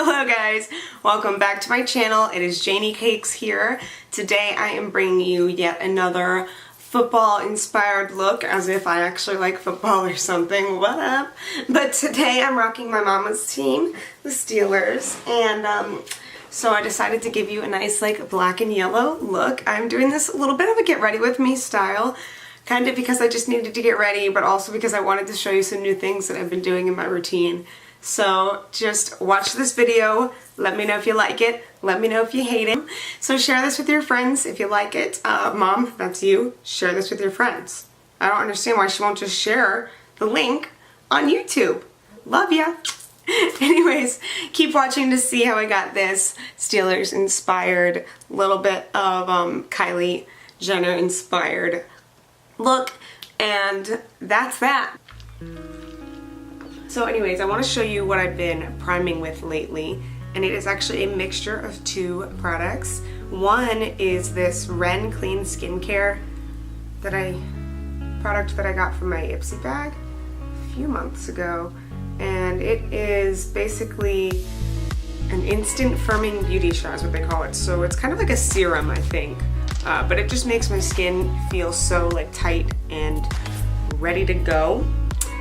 Hello guys, welcome back to my channel. It is Janie Cakes here. Today I am bringing you yet another football inspired look, as if I actually like football or something. What up? But today I'm rocking my mama's team, the Steelers, and so I decided to give you a nice like black and yellow look. I'm doing this a little bit of a get ready with me style, kind of because I just needed to get ready, but also because I wanted to show you some new things that I've been doing in my routine. So just watch this video, let me know if you like it, let me know if you hate it. So share this with your friends if you like it. Mom, that's you, share this with your friends. I don't understand why she won't just share the link on YouTube. Love ya. Anyways, keep watching to see how I got this Steelers inspired, little bit of Kylie Jenner inspired look, and that's that. So anyways, I want to show you what I've been priming with lately, and it is actually a mixture of two products. One is this Ren Clean Skincare product that I got from my Ipsy bag a few months ago, and it is basically an instant firming beauty shot is what they call it. So it's kind of like a serum, I think, but it just makes my skin feel so like tight and ready to go.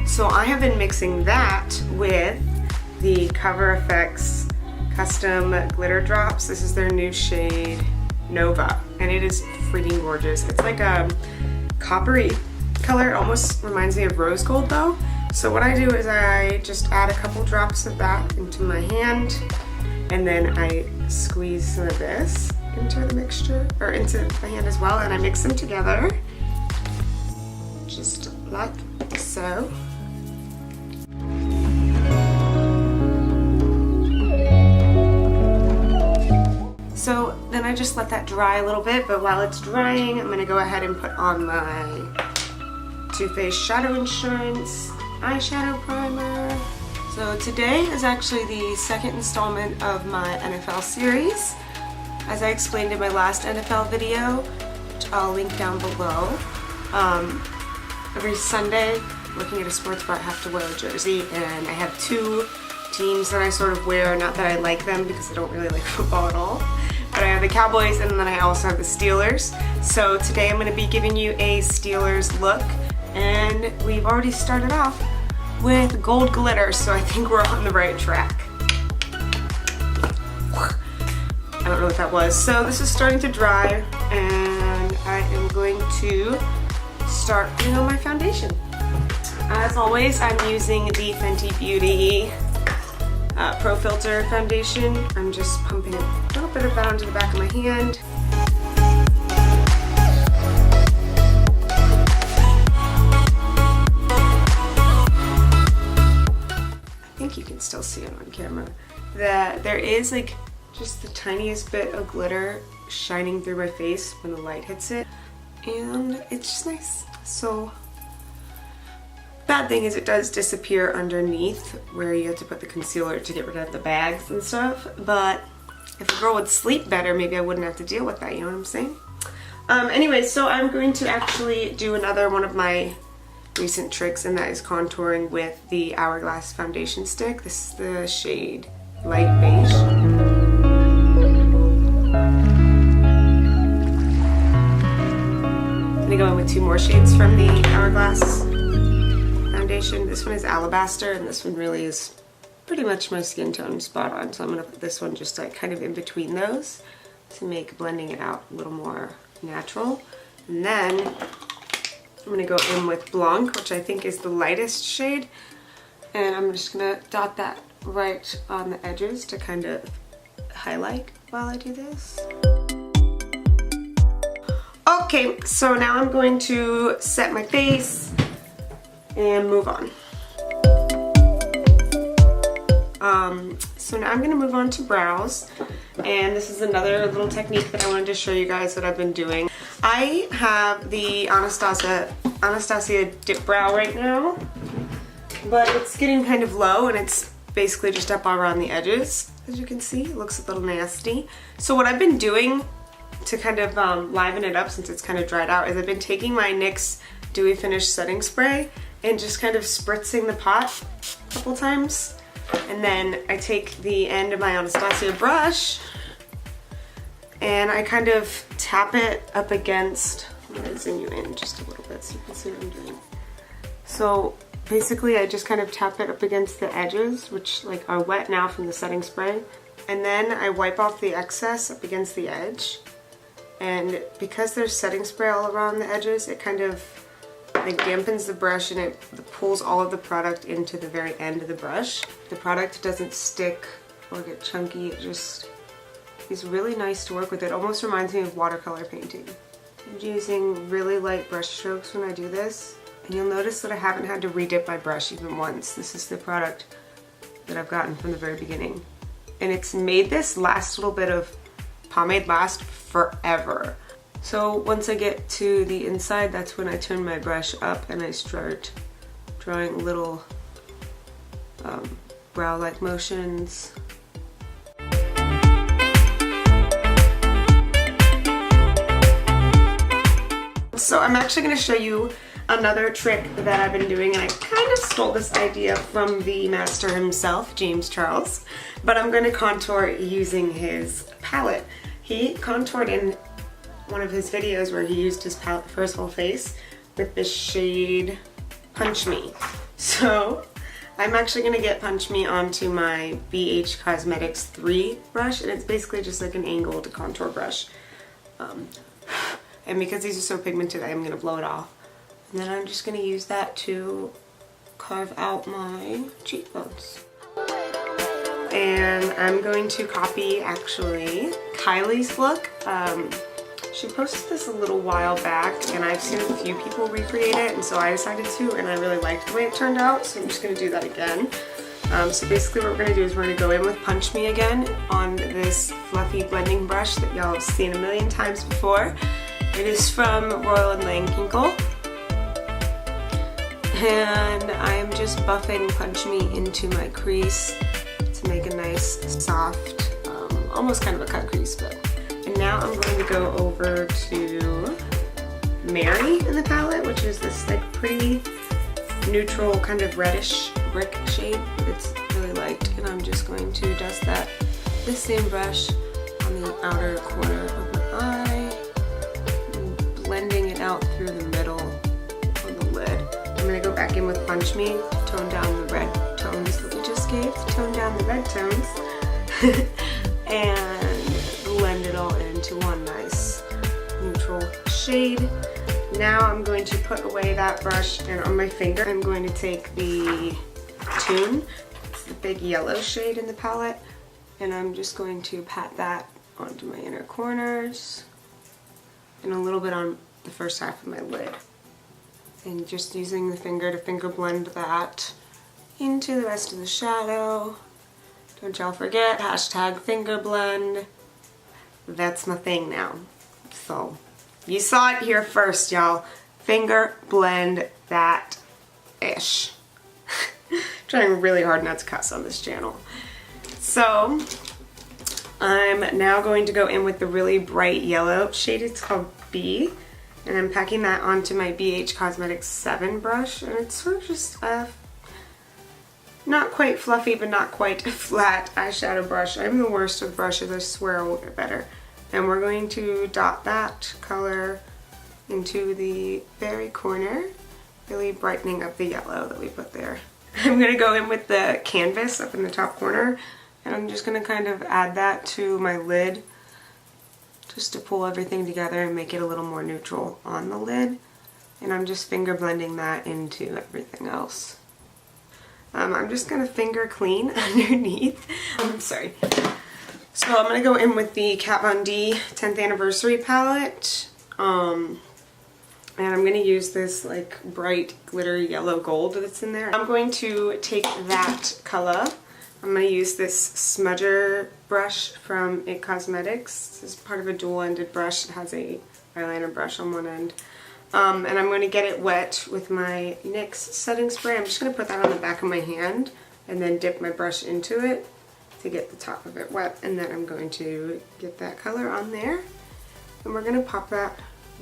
So I have been mixing that with the Cover FX Custom Glitter Drops. This is their new shade, Nova, and it is freaking gorgeous. It's like a coppery color. It almost reminds me of rose gold though. So what I do is I just add a couple drops of that into my hand, and then I squeeze some of this into the mixture, or into my hand as well, and I mix them together, just like so. So then I just let that dry a little bit, but while it's drying, I'm gonna go ahead and put on my Too Faced Shadow Insurance eyeshadow primer. So today is actually the second installment of my NFL series. As I explained in my last NFL video, which I'll link down below, every Sunday, looking at a sports bar, I have to wear a jersey, and I have two teams that I sort of wear, not that I like them because I don't really like football at all. But I have the Cowboys, and then I also have the Steelers. So today I'm going to be giving you a Steelers look, and we've already started off with gold glitter, so I think we're on the right track. I don't know what that was. So this is starting to dry, and I am going to start putting on my foundation. As always, I'm using the Fenty Beauty Pro Filter foundation. I'm just pumping a little bit of that onto the back of my hand. I think you can still see it on camera. That there is like just the tiniest bit of glitter shining through my face when the light hits it, and it's just nice. So bad thing is it does disappear underneath where you have to put the concealer to get rid of the bags and stuff, but if a girl would sleep better, maybe I wouldn't have to deal with that, you know what I'm saying? Anyway, so I'm going to actually do another one of my recent tricks, and that is contouring with the Hourglass foundation stick. This is the shade Light Beige. I'm gonna go in with two more shades from the Hourglass foundation. This one is Alabaster, and this one really is pretty much my skin tone, spot on. So I'm gonna put this one just like kind of in between those to make blending it out a little more natural. And then I'm gonna go in with Blanc, which I think is the lightest shade, and I'm just gonna dot that right on the edges to kind of highlight while I do this. Okay, so now I'm going to set my face and move on. So now I'm going to move on to brows, and this is another little technique that I wanted to show you guys that I've been doing. I have the Anastasia Dip Brow right now, but it's getting kind of low, and it's basically just up around the edges. As you can see, it looks a little nasty. So what I've been doing to kind of liven it up, since it's kind of dried out, is I've been taking my NYX Dewy Finish Setting Spray and just kind of spritzing the pot a couple times And then I take the end of my Anastasia brush and I kind of tap it up against, I'm gonna zoom you in just a little bit so you can see what I'm doing. So basically I just kind of tap it up against the edges, which like are wet now from the setting spray. And then I wipe off the excess up against the edge. And because there's setting spray all around the edges, it kind of like dampens the brush and it pulls all of the product into the very end of the brush. The product doesn't stick or get chunky, it just is really nice to work with. It almost reminds me of watercolor painting. I'm using really light brush strokes when I do this, and you'll notice that I haven't had to redip my brush even once. This is the product that I've gotten from the very beginning. And it's made this last little bit of pomade last forever. So once I get to the inside, that's when I turn my brush up and I start drawing little brow-like motions. So I'm actually going to show you another trick that I've been doing, and I kind of stole this idea from the master himself, James Charles, but I'm going to contour using his palette. He contoured in one of his videos where he used his palette for his whole face with the shade Punch Me. So I'm actually going to get Punch Me onto my BH Cosmetics 3 brush, and it's basically just like an angled contour brush. And because these are so pigmented, I'm going to blow it off. And then I'm just going to use that to carve out my cheekbones. And I'm going to copy, actually, Kylie's look. She posted this a little while back, and I've seen a few people recreate it, and so I decided to, and I really liked the way it turned out, so I'm just going to do that again. So basically what we're going to do is we're going to go in with Punch Me again on this fluffy blending brush that y'all have seen a million times before. It is from Royal & Langkinkle. And I'm just buffing Punch Me into my crease to make a nice, soft, almost kind of a cut crease. And now I'm going to go over to Mary in the palette, which is this like pretty neutral kind of reddish brick shade that it's really light. And I'm just going to dust that this same brush on the outer corner of my eye, blending it out through the middle on the lid. I'm going to go back in with Punch Me to tone down the red tones that we just gave, to tone down the red tones, and blend it all into one nice neutral shade. Now I'm going to put away that brush, and on my finger I'm going to take the Tune, it's the big yellow shade in the palette, and I'm just going to pat that onto my inner corners and a little bit on the first half of my lid. And just using the finger to finger blend that into the rest of the shadow. Don't y'all forget, hashtag finger blend. That's my thing now. So, you saw it here first, y'all. Finger blend that ish. Trying really hard not to cuss on this channel. So, I'm now going to go in with the really bright yellow shade. It's called B. And I'm packing that onto my BH Cosmetics 7 brush. And it's sort of just not quite fluffy, but not quite flat eyeshadow brush. I'm the worst with brushes, I swear I will get better. And we're going to dot that color into the very corner, really brightening up the yellow that we put there. I'm going to go in with the canvas up in the top corner, and I'm just going to kind of add that to my lid just to pull everything together and make it a little more neutral on the lid. And I'm just finger blending that into everything else. I'm just going to finger clean underneath. I'm sorry. So I'm going to go in with the Kat Von D 10th Anniversary palette. And I'm going to use this like bright glittery yellow gold that's in there. I'm going to take that color. I'm going to use this smudger brush from IT Cosmetics. This is part of a dual-ended brush. It has a eyeliner brush on one end. And I'm going to get it wet with my NYX setting spray. I'm just going to put that on the back of my hand and then dip my brush into it to get the top of it wet. And then I'm going to get that color on there. And we're going to pop that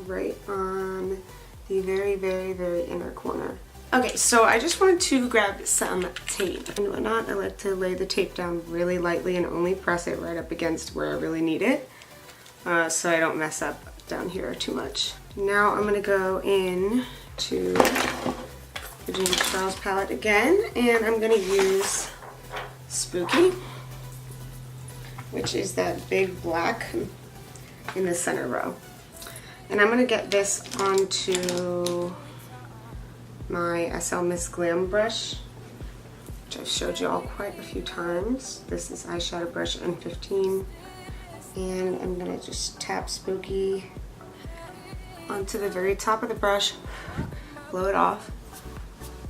right on the very, very, very inner corner. Okay, so I just wanted to grab some tape and whatnot. I like to lay the tape down really lightly and only press it right up against where I really need it, so I don't mess up down here too much. Now I'm gonna go in to the James Charles palette again, and I'm gonna use Spooky, which is that big black in the center row. And I'm gonna get this onto my SL Miss Glam brush, which I've showed you all quite a few times. This is eyeshadow brush N15, and I'm gonna just tap Spooky onto the very top of the brush, blow it off,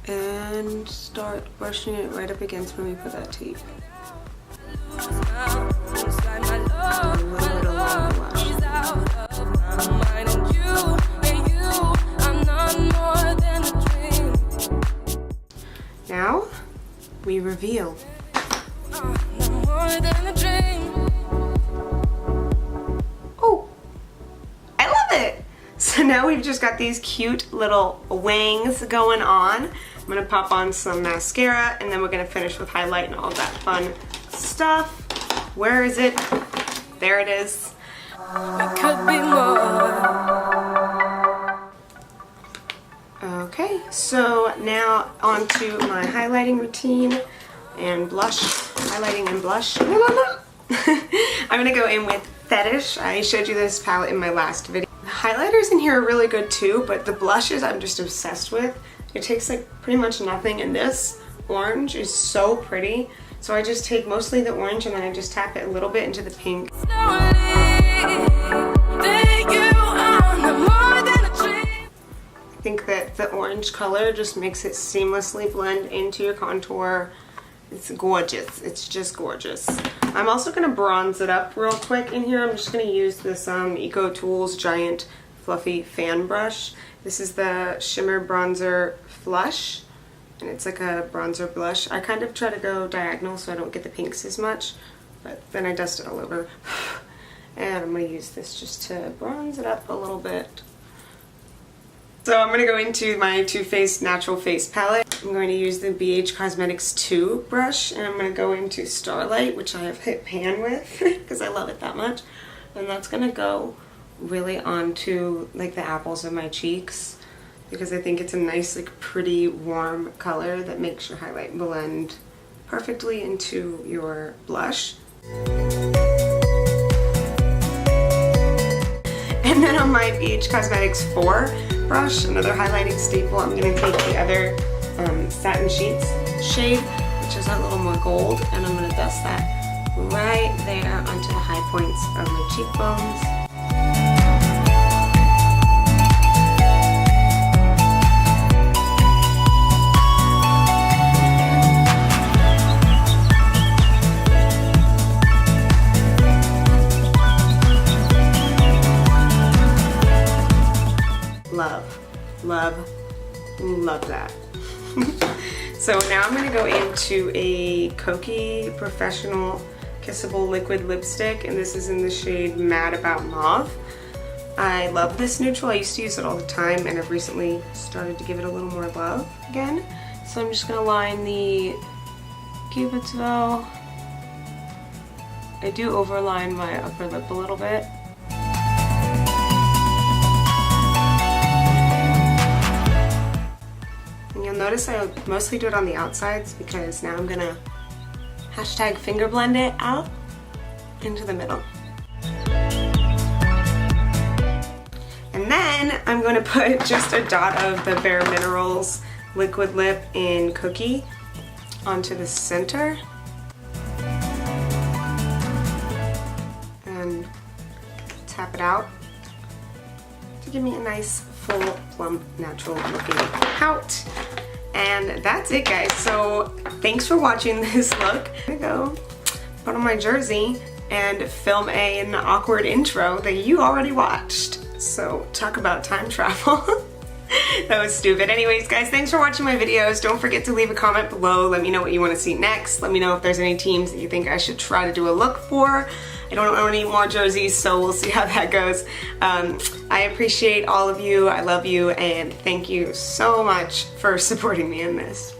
and start brushing it right up against when we put that tape. Now we reveal. Oh, I love it! So now we've just got these cute little wings going on. I'm gonna pop on some mascara, and then we're gonna finish with highlight and all that fun stuff. Where is it? There it is. It could be more. Okay, so now on to my highlighting routine and blush, highlighting and blush. I'm gonna go in with Fetish. I showed you this palette in my last video. The highlighters in here are really good too, but the blushes I'm just obsessed with. It takes like pretty much nothing, and this orange is so pretty. So I just take mostly the orange and then I just tap it a little bit into the pink. I think that the orange color just makes it seamlessly blend into your contour. It's gorgeous. It's just gorgeous. I'm also going to bronze it up real quick in here. I'm just going to use this Eco Tools Giant Fluffy Fan Brush. This is the Shimmer Bronzer Flush, and it's like a bronzer blush. I kind of try to go diagonal so I don't get the pinks as much, but then I dust it all over. And I'm going to use this just to bronze it up a little bit. So I'm going to go into my Too Faced Natural Face Palette. I'm going to use the BH Cosmetics 2 brush, and I'm going to go into Starlight, which I have hit pan with because I love it that much. And that's going to go really onto like the apples of my cheeks, because I think it's a nice, like, pretty warm color that makes your highlight blend perfectly into your blush. And then on my BH Cosmetics 4 brush, another highlighting staple, I'm going to take the other Satin Sheets shade, which is a little more gold, and I'm going to dust that right there onto the high points of my cheekbones. Love that. So now I'm going to go into a Kokie Professional Kissable Liquid Lipstick, and this is in the shade Mad About Mauve. I love this neutral. I used to use it all the time, and I've recently started to give it a little more love again. So I'm just going to line the Cupid's bow. I do overline my upper lip a little bit. You'll notice I mostly do it on the outsides, because now I'm gonna hashtag finger blend it out into the middle. And then I'm going to put just a dot of the Bare Minerals Liquid Lip in Cookie onto the center. And tap it out to give me a nice, full, plump, natural looking pout. And that's it, guys. So thanks for watching this look. I'm gonna go put on my jersey and film an awkward intro that you already watched. So talk about time travel. That was stupid. Anyways, guys, thanks for watching my videos. Don't forget to leave a comment below. Let me know what you want to see next. Let me know if there's any teams that you think I should try to do a look for. I don't own any more jerseys, so we'll see how that goes. I appreciate all of you. I love you, and thank you so much for supporting me in this.